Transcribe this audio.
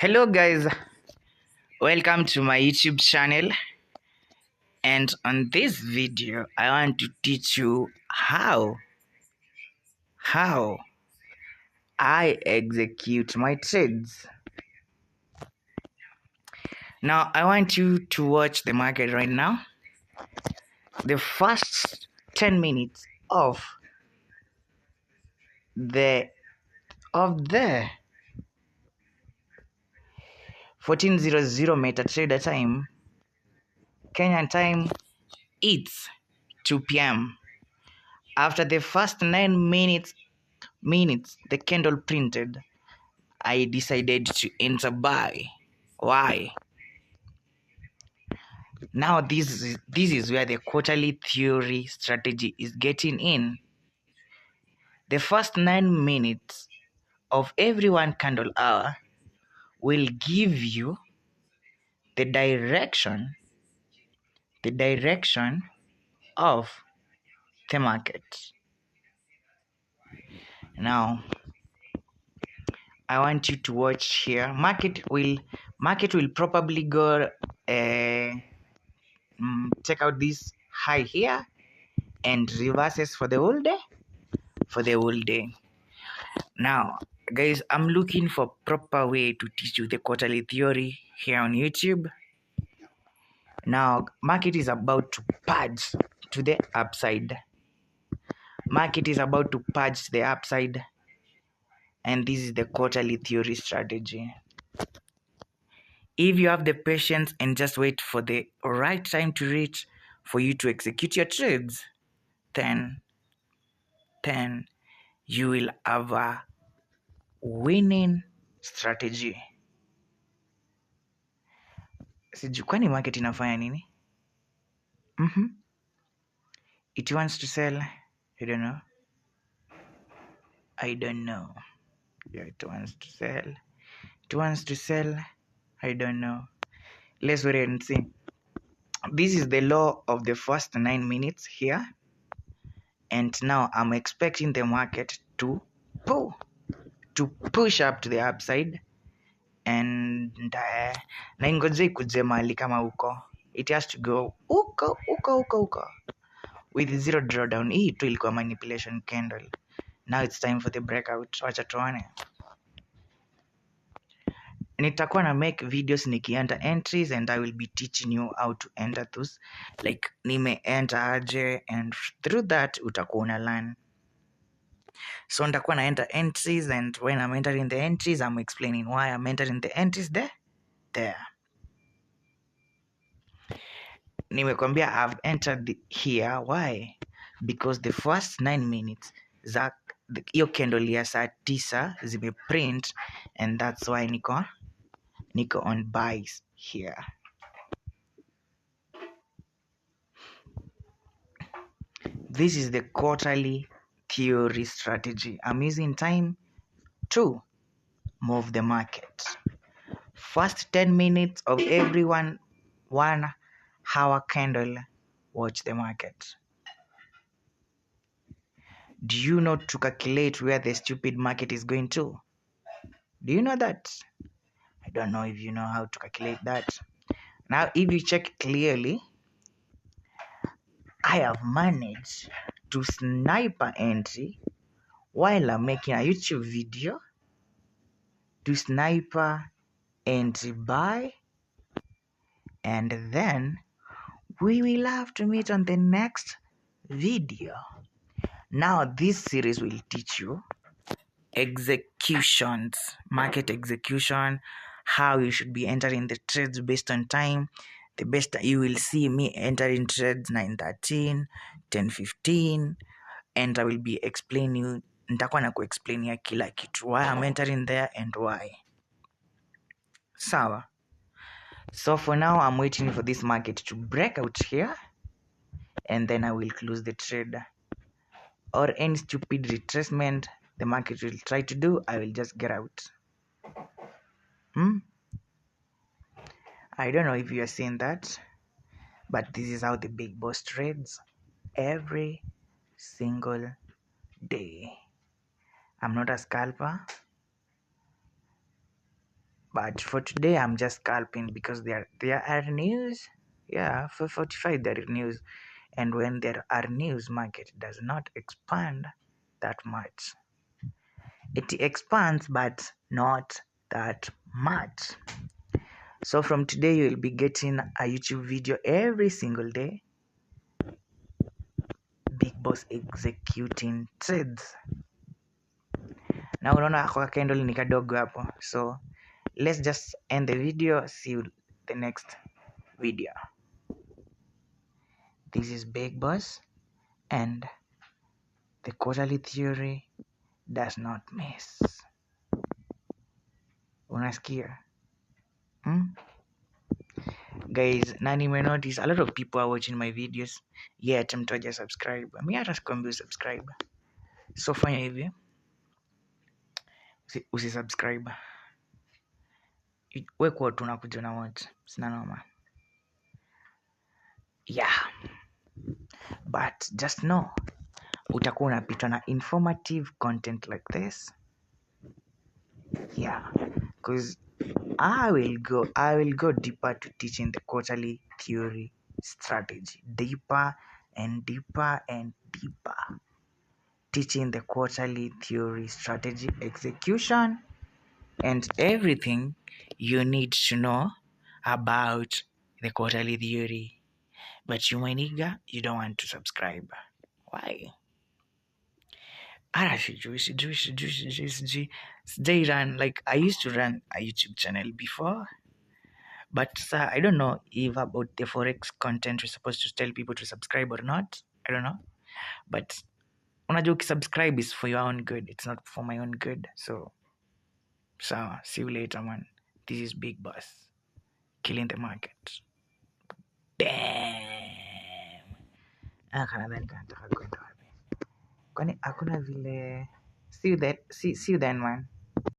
Hello guys, welcome to my YouTube channel, and on this video I want to teach you how I execute my trades. Now I want you to watch the market right now. The first 10 minutes of the 1400 MetaTrader time, Kenyan time, it's 2 p.m. After the first 9 minutes the candle printed, I decided to enter buy. Why? Now this is where the quarterly theory strategy is getting in. The first 9 minutes of every one candle hour will give you the direction of the market. Now I want you to watch here. Market will probably go check out this high here and reverses for the whole day. Now guys, I'm looking for proper way to teach you the quarterly theory here on YouTube. Now market is about to purge to the upside. And this is the quarterly theory strategy. If you have the patience and just wait for the right time to reach for you to execute your trades, then you will have a winning strategy. Sijui kwani market inafanya nini? It wants to sell. I don't know. Yeah, it wants to sell. I don't know. Let's wait and see. This is the low of the first 9 minutes here. And now I'm expecting the market to push up to the upside. And naingoje ikuje mahali kama huko. It has to go huko with zero drawdown. Hii tu ilikuwa manipulation candle. Now it's time for the breakout. Wacha tuone. Nitakuwa na make videos nikienter entries, and I will be teaching you how to enter those, like nime enter aje, and through that utakuwa una learn. So nitakuwa na enter entries, and when I'm entering the entries I'm explaining why I'm entering the entries there. Nimekwambia I've entered here. Why? Because the first 9 minutes za hiyo candle ya saa 9 zimeprint, and that's why niko on buys here. This is the quarterly theory strategy. I'm using time to move the market. First 10 minutes of every 1 hour candle, watch the market. Do you know to calculate where the stupid market is going to? Do you know that? I don't know if you know how to calculate that. Now, if you check clearly, I have managed to snipe an entry while I'm making a YouTube video, to snipe an entry buy, and then we will have to meet on the next video. Now, this series will teach you executions, market execution, how you should be entering the trades based on time. The best, you will see me entering trades 9:13, 10:15, and I will be explaining you, nitakuwa na kuexplainia kila kitu, why I'm entering there and why. Sawa. So for now I'm waiting for this market to break out here, and then I will close the trade. Or any stupid retracement the market will try to do, I will just get out. I don't know if you are seeing that, but this is how the big boss trades every single day. I'm not a scalper. But for today, I'm just scalping because there are news. Yeah, for 45 there is news, and when there are news, market does not expand that much. It expands, but not that much. So from today, you will be getting a YouTube video every single day. Big Boss executing trades. Na unaona kwa candle ni kadogo hapo. So let's just end the video. See you the next video. This is Big Boss, and the quarterly theory does not miss. Unasikia? Guys, na nimenotice a lot of people are watching my videos yet mtu haja subscribe. Mi hata sikwambi subscribe. So fanya hivi, usisubscribe. We kuwa tunakuja na watch, sina noma. Yeah, but just know utakuwa unapitwa na informative content like this. Yeah, because I will go deeper to teaching the quarterly theory strategy, deeper and deeper and deeper, teaching the quarterly theory strategy execution and everything you need to know about the quarterly theory. But you, my nigga, you don't want to subscribe. Why? They run, like, I used to run a YouTube channel before, but I don't know if about the forex content we're supposed to tell people to subscribe or not. I don't know, but unajua subscribe is for your own good, it's not for my own good. So see you later, man. This is Big Boss killing the market. Damn. Kanadhani kanataka kwenda wapi? Kwani hakuna vile. See you then, man.